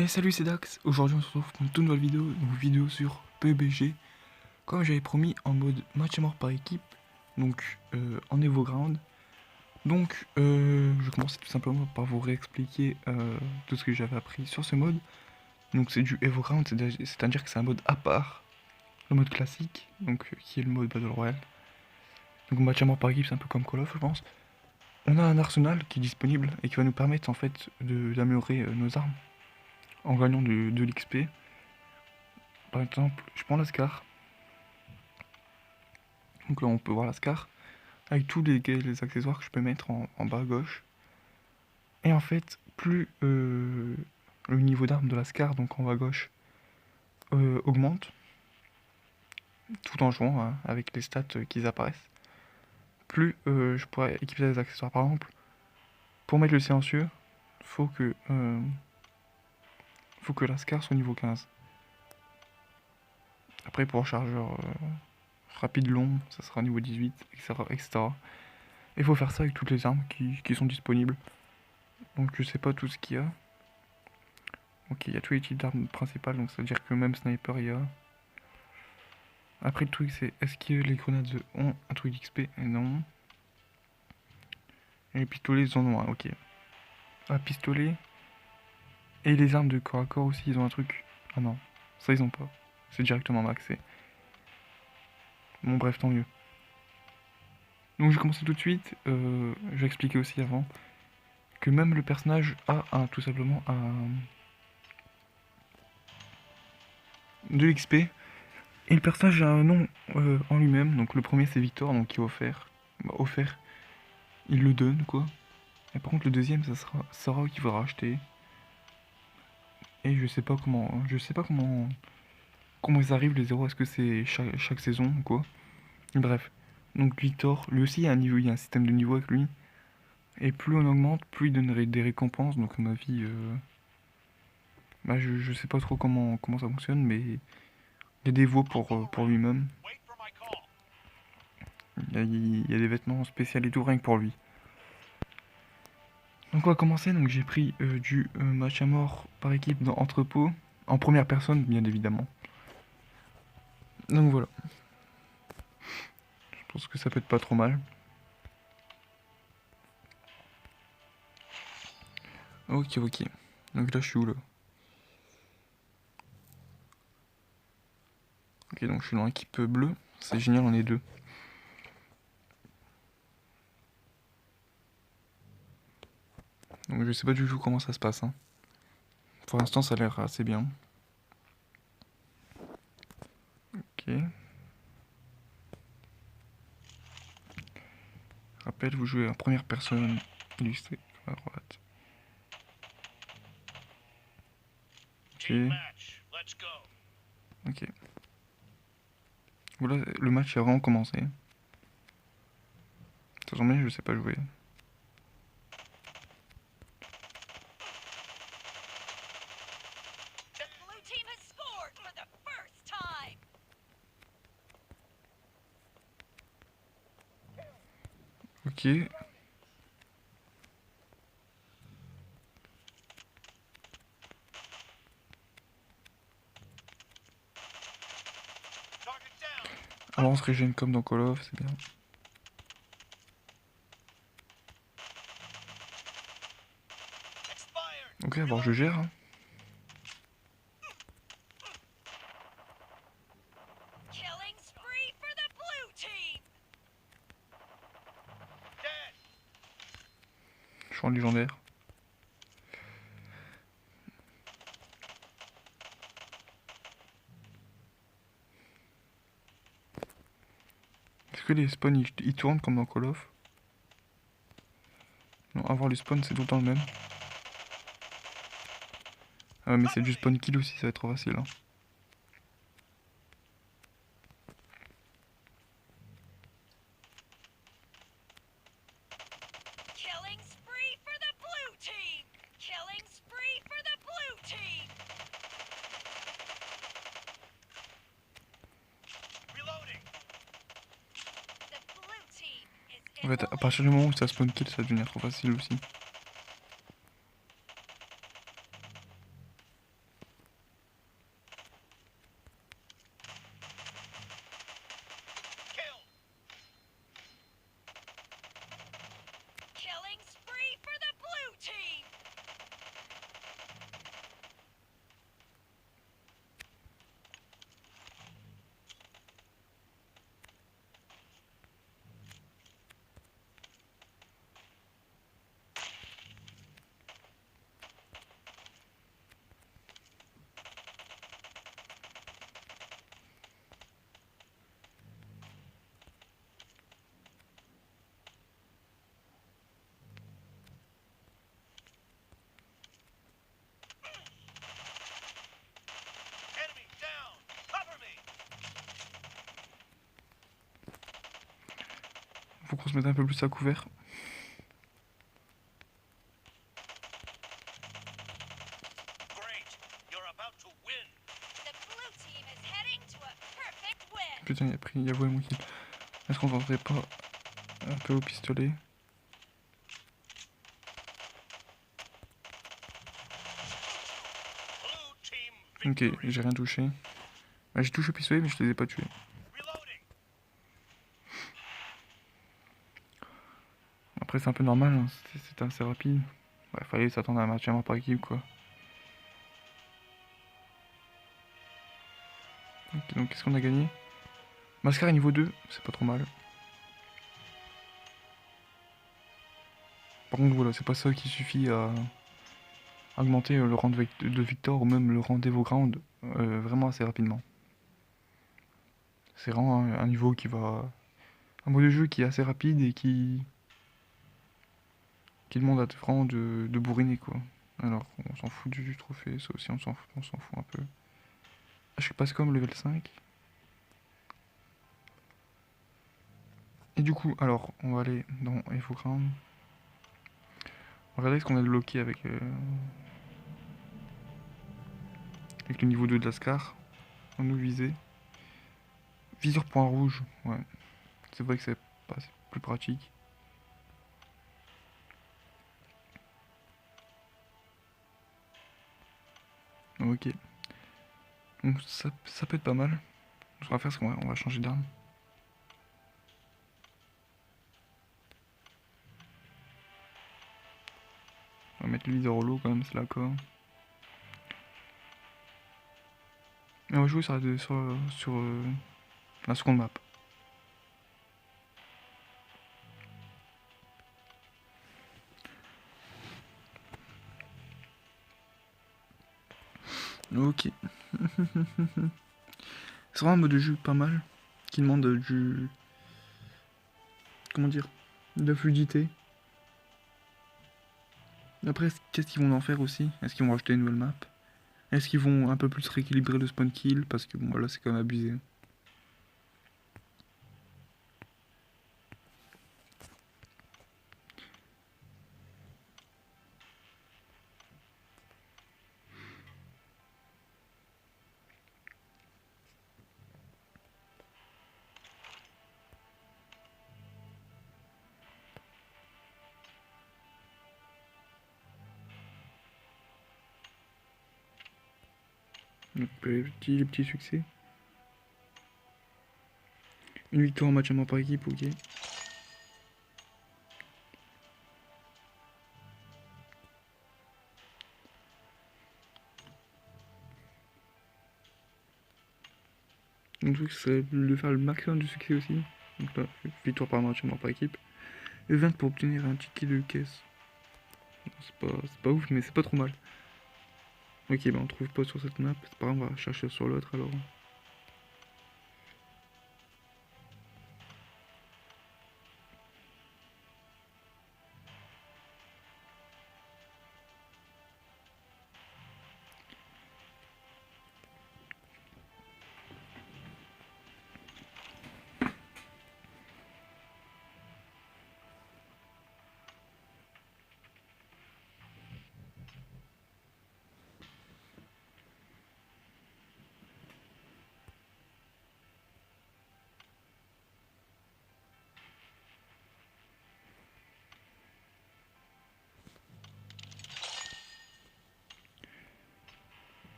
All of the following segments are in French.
Et salut, c'est Dax. Aujourd'hui on se retrouve pour une toute nouvelle vidéo, une vidéo sur PUBG. Comme j'avais promis, en mode match à mort par équipe, donc en Evo Ground. Donc je vais commencer tout simplement par vous réexpliquer tout ce que j'avais appris sur ce mode. Donc c'est du Evo Ground, c'est-à-dire que c'est un mode à part, le mode classique, donc qui est le mode Battle Royale. Donc match à mort par équipe, c'est un peu comme Call of, je pense. On a un arsenal qui est disponible et qui va nous permettre en fait d'améliorer nos armes en gagnant de l'XP. Par exemple, je prends la Scar. Donc là, on peut voir la Scar avec tous les accessoires que je peux mettre en bas à gauche. Et en fait, plus le niveau d'arme de la Scar, donc en bas à gauche, augmente, tout en jouant hein, avec les stats qui apparaissent, plus je pourrais équiper des accessoires. Par exemple, pour mettre le silencieux, faut que, faut que la Scar soit niveau 15. Après, pour un chargeur rapide long, ça sera niveau 18, etc. Il faut faire ça avec toutes les armes qui sont disponibles. Donc je sais pas tout ce qu'il y a. Ok, il y a tous les types d'armes principales, donc ça veut dire que même sniper il y a. Après le truc c'est, est-ce que les grenades ont un truc d'XP? Non. Et les pistolets ils en ont un, ok. Ah, pistolet. Et les armes de corps à corps aussi ils ont un truc. Ah non, ça ils ont pas. C'est directement maxé. Bon bref, tant mieux. Donc je vais commencer tout de suite. Je vais expliquer aussi avant que même le personnage a tout simplement de l'XP. Et le personnage a un nom en lui-même. Donc le premier c'est Victor, donc qui est offert. Bah, offert, il le donne quoi. Et par contre le deuxième ça sera Sarah qu'il faudra acheter. Et je sais pas comment ils arrivent les héros. Est-ce que c'est chaque saison ou quoi? Bref. Donc Victor, lui aussi il y a un niveau, il y a un système de niveau avec lui. Et plus on augmente, plus il donnerait des récompenses. Donc à ma vie, bah, je sais pas trop comment ça fonctionne, mais il y a des veaux pour lui-même. Il y a des vêtements spéciaux et tout rien que pour lui. Donc on va commencer, donc j'ai pris du match à mort par équipe dans entrepôt, en première personne bien évidemment. Donc voilà, je pense que ça peut être pas trop mal. Ok, donc là je suis où là? Ok, donc je suis dans l'équipe bleue, c'est génial, on est deux. Donc je sais pas du tout comment ça se passe. Hein. Pour l'instant ça a l'air assez bien. Ok. Rappel, vous jouez en première personne, illustré à droite. Ok. Ok. Voilà, le match a vraiment commencé. Ça tombe bien, je sais pas jouer. Ok. Alors on se régène comme dans Call of, c'est bien. Ok, alors je gère. Hein. Je suis en légendaire. Est-ce que les spawns ils tournent comme dans Call of? Non, avoir les spawns c'est tout le temps le même. Ah ouais, mais c'est du spawn kill aussi, ça va être trop facile. Hein. En fait, à partir du moment où ça spawn kill, ça va devenir trop facile aussi. faut qu'on se mette un peu plus à couvert. Putain, il a volé mon kill. Est-ce qu'on vendrait pas un peu au pistolet? Ok, j'ai rien touché. Bah, j'ai touché au pistolet, mais je les ai pas tués. Après, c'est un peu normal, hein. C'était assez rapide. Ouais, fallait s'attendre à un match à mort par équipe, quoi. Ok, donc qu'est-ce qu'on a gagné? Mascara niveau 2, c'est pas trop mal. Par contre, voilà, c'est pas ça qui suffit à augmenter le rang de Victor ou même le rang d'Evoground vraiment assez rapidement. C'est vraiment un niveau qui va. Un mode de jeu qui est assez rapide et qui demande à vraiment de bourriner, quoi. Alors, on s'en fout du trophée, ça aussi, on s'en fout un peu. Ah, je passe comme level 5. Et du coup, alors, on va aller dans Evoground. Regardez ce qu'on a débloqué avec le niveau 2 de l'Ascar. On nous visait. Viseur point rouge, ouais. C'est vrai que c'est plus pratique. Ok. Donc ça peut être pas mal. Ce qu'on va faire, c'est qu'on va changer d'arme. On va mettre le leader au lot quand même, c'est l'accord. Et on va jouer sur la seconde map. Ok. C'est vraiment un mode de jeu pas mal. Qui demande du. Comment dire? De la fluidité. Après, qu'est-ce qu'ils vont en faire aussi? Est-ce qu'ils vont rajouter une nouvelle map? Est-ce qu'ils vont un peu plus rééquilibrer le spawn kill? Parce que bon, voilà, c'est quand même abusé. Donc, les petits succès. Une victoire en match à mort par équipe, ok. Donc le truc serait de faire le maximum de succès aussi. Donc là, victoire par match à mort par équipe. Et 20 pour obtenir un ticket de caisse. C'est pas ouf, mais c'est pas trop mal. Ok, bah on trouve pas sur cette map. C'est pas grave, on va chercher sur l'autre alors.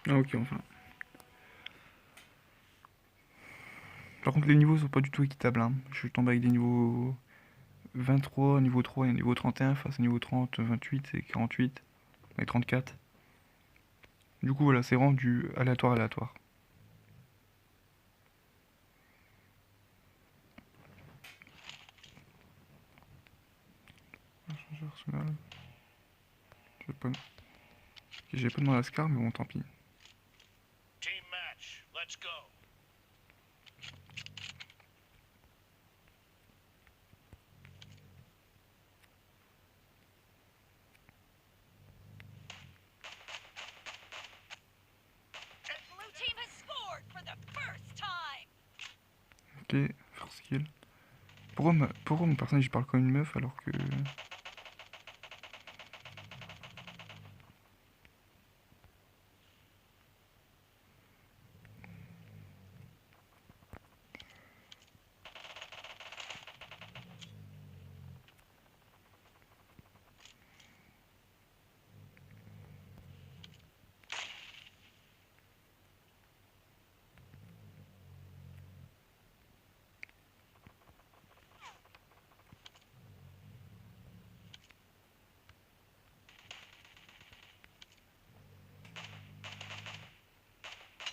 Ah ok, enfin. Par contre, les niveaux sont pas du tout équitables, hein. Je suis tombé avec des niveaux 23, niveau 3 et niveau 31 face à niveau 30, 28 et 48 et 34. Du coup, voilà, c'est vraiment du aléatoire. Arsenal. J'ai pas de Madagascar, mais bon, tant pis. Team match, let's go. Ok, first kill. Pourquoi mon personnage il parle comme une meuf alors que...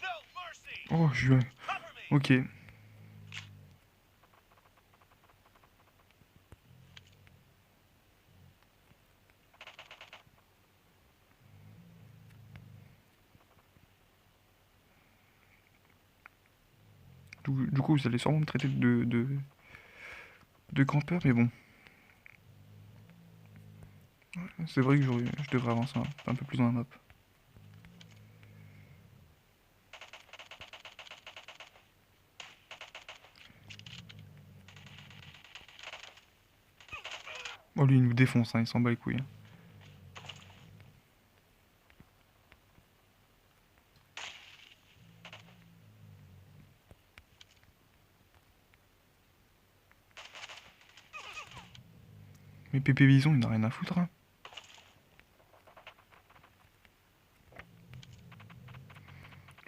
No mercy! Oh, je vais... Cover me! Ok. Du coup, vous allez sûrement me traiter de campeur, mais bon. C'est vrai que je devrais avancer un peu plus dans la map. Oh, lui, il nous défonce, hein, il s'en bat les couilles. Hein. Mais Pépé Bison, il n'a rien à foutre. Hein.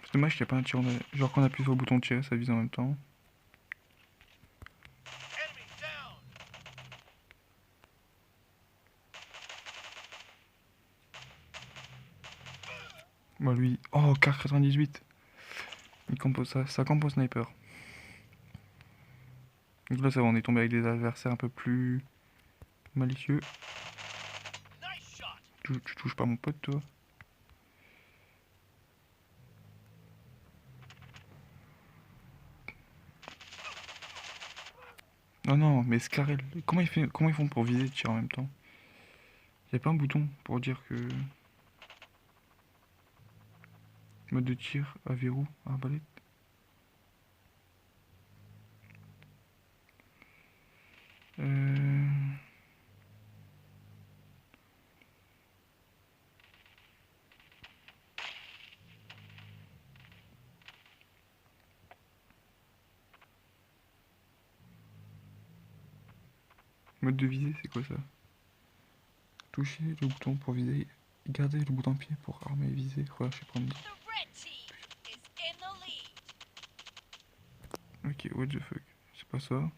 C'est dommage qu'il n'y a pas un tir en... Genre quand on appuie sur le bouton de tirer, ça vise en même temps. Enemy down! Bah lui... Oh, car 98. Il compose ça campe au sniper. Donc là, ça va, on est tombé avec des adversaires un peu plus malicieux. Nice shot! Tu touches pas mon pote, toi. Non, non, mais Scarel, comment ils font pour viser et tirer en même temps? Y a pas un bouton pour dire que... Mode de tir, à verrou, arbalète. Euh... Mode de visée, c'est quoi ça? Toucher le bouton pour viser. Garder le bouton pied pour armer et viser. Relâcher pour midi. The red team is in the lead! Ok, what the fuck. C'est pas ça.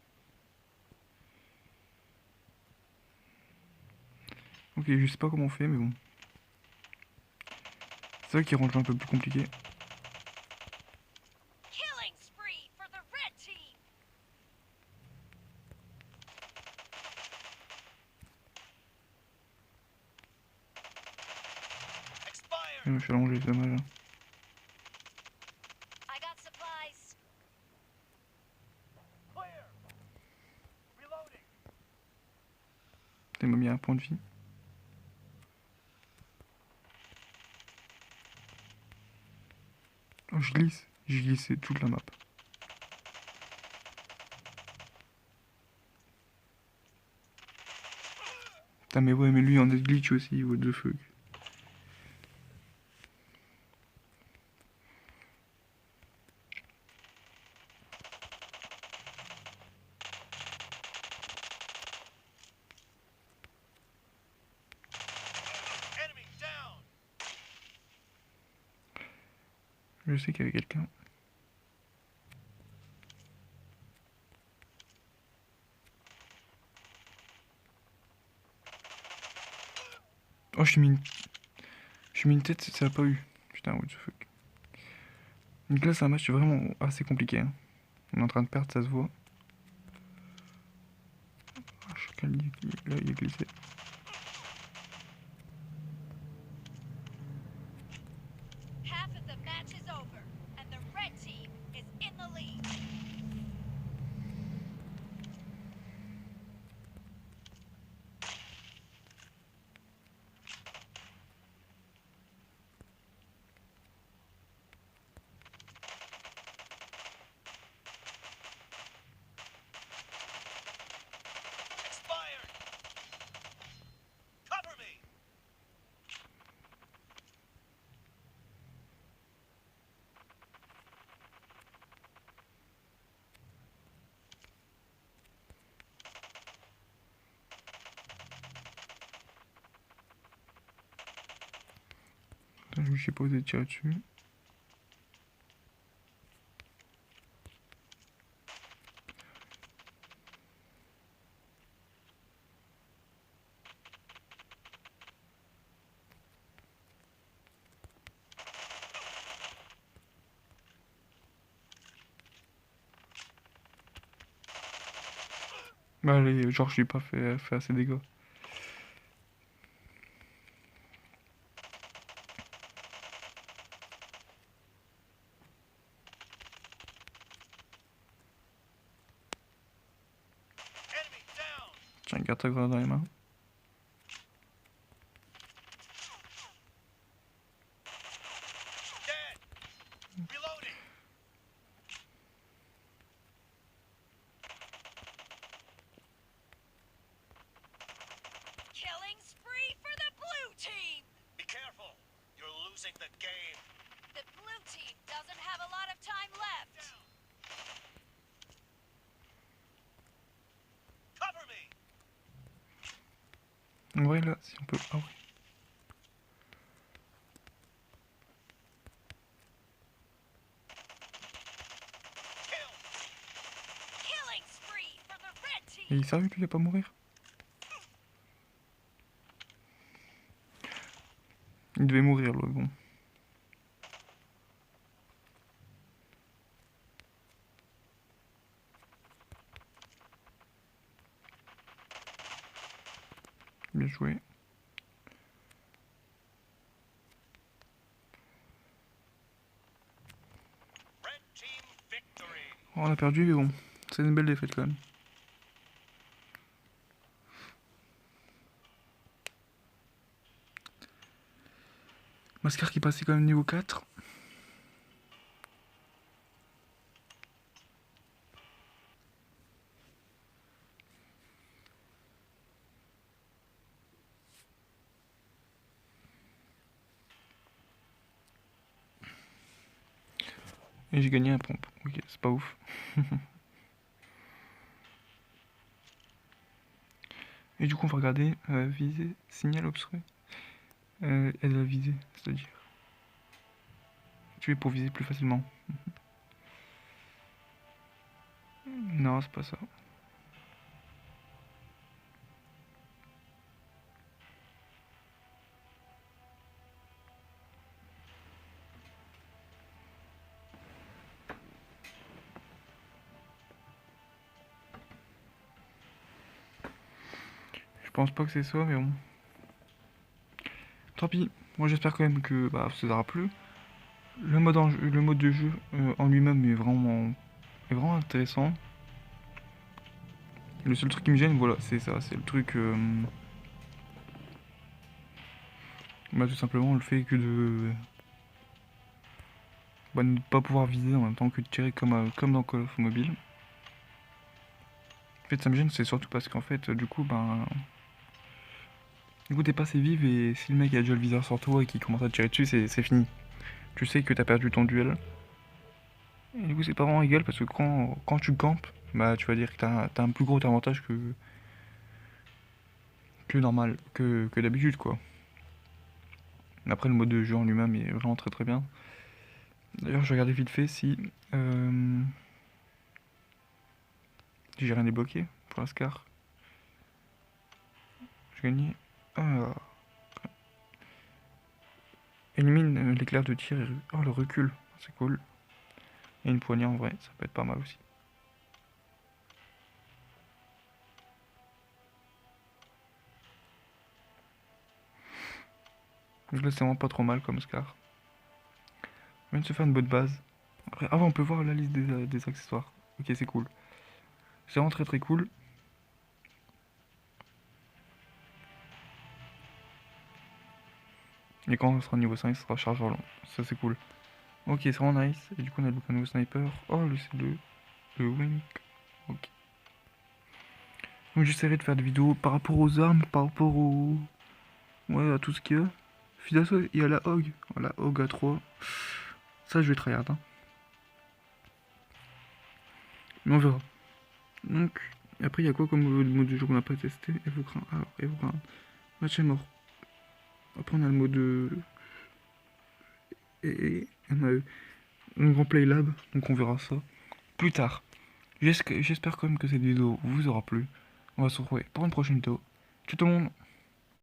Ok, je sais pas comment on fait, mais bon. C'est ça qui rend le jeu un peu plus compliqué. Killing spree for the red team! Expired! Je me suis allongé, c'est dommage. Hein. I got supplies. Clear! Reloading! Il m'a mis un point de vie. Oh, je glisse. J'ai glissé toute la map. Putain, mais ouais, mais lui en est glitch aussi, what the fuck. Enemy down! Je sais qu'il y avait quelqu'un. Oh, je suis mis une tête, ça a pas eu. Putain, what the fuck. Donc là, c'est un match vraiment assez compliqué. Hein. On est en train de perdre, ça se voit. Ah, chacun là, il est glissé. Half of the match is over, and the red team is in the lead. Donc j'ai pas osé tirer dessus. Bah allez, genre je lui ai pas fait assez de dégâts. Tiens, garde ta grenade dans les mains. Killing spree for the blue team! Be careful! You're losing the game. The blue team doesn't have a lot of time left. Cover me! En vrai là, si on peut... Ah ouais. Kill! Killing spree for the red team! Il est sérieux lui, il va pas mourir? Il devait mourir l'autre, bon. Bien joué. Red team victory! Oh, on a perdu, mais bon. C'est une belle défaite quand même. Mascar qui passait quand même niveau 4. Et j'ai gagné un pompe. Ok, c'est pas ouf. Et du coup, on va regarder viser, signal obstrué. Aide à viser, c'est-à-dire tuer pour viser plus facilement. Non, c'est pas ça. Je pense pas que c'est ça, mais bon. Tant pis. Moi, j'espère quand même que ça aura plu. Le mode de jeu en lui-même est vraiment intéressant. Le seul truc qui me gêne, voilà, c'est ça, c'est le truc, tout simplement le fait que de ne pas pouvoir viser en même temps que de tirer comme dans Call of Mobile. En fait, ça me gêne, c'est surtout parce qu'en fait, du coup, t'es pas assez vive et si le mec a déjà le viseur sur toi et qu'il commence à te tirer dessus, c'est fini. Tu sais que t'as perdu ton duel. Et du coup, c'est pas vraiment égal parce que quand tu campes, tu vas dire que t'as un plus gros avantage que normal, que d'habitude, quoi. Après, le mode de jeu en lui-même est vraiment très très bien. D'ailleurs, je regardais vite fait si j'ai rien débloqué pour la Scar. J'ai gagné. Ah. Élimine l'éclair de tir et... Oh, le recul, c'est cool. Et une poignée en vrai, ça peut être pas mal aussi. Donc là, c'est vraiment pas trop mal comme Scar. On vient de se faire une bonne base. Après, on peut voir la liste des accessoires. Ok, c'est cool. C'est vraiment très très cool. Et quand on sera niveau 5, ça sera chargeur long. Ça, c'est cool. Ok, c'est vraiment nice. Et du coup, on a un nouveau sniper. Oh, c'est le Wink. Ok. Donc, j'essaierai de faire des vidéos par rapport aux armes, par rapport au... Ouais, à tout ce qu'il y a. Fidaso, il y a la Hog. La Hog A3. Ça, je vais tryhard. Hein. Mais on verra. Donc, après, il y a quoi comme mode de jeu qu'on n'a pas testé? Evocran. Alors, Evocran. Match est mort. Après, on a le mode et on a eu un grand Playlab, donc on verra ça plus tard. J'espère quand même que cette vidéo vous aura plu. On va se retrouver pour une prochaine vidéo. Ciao tout le monde!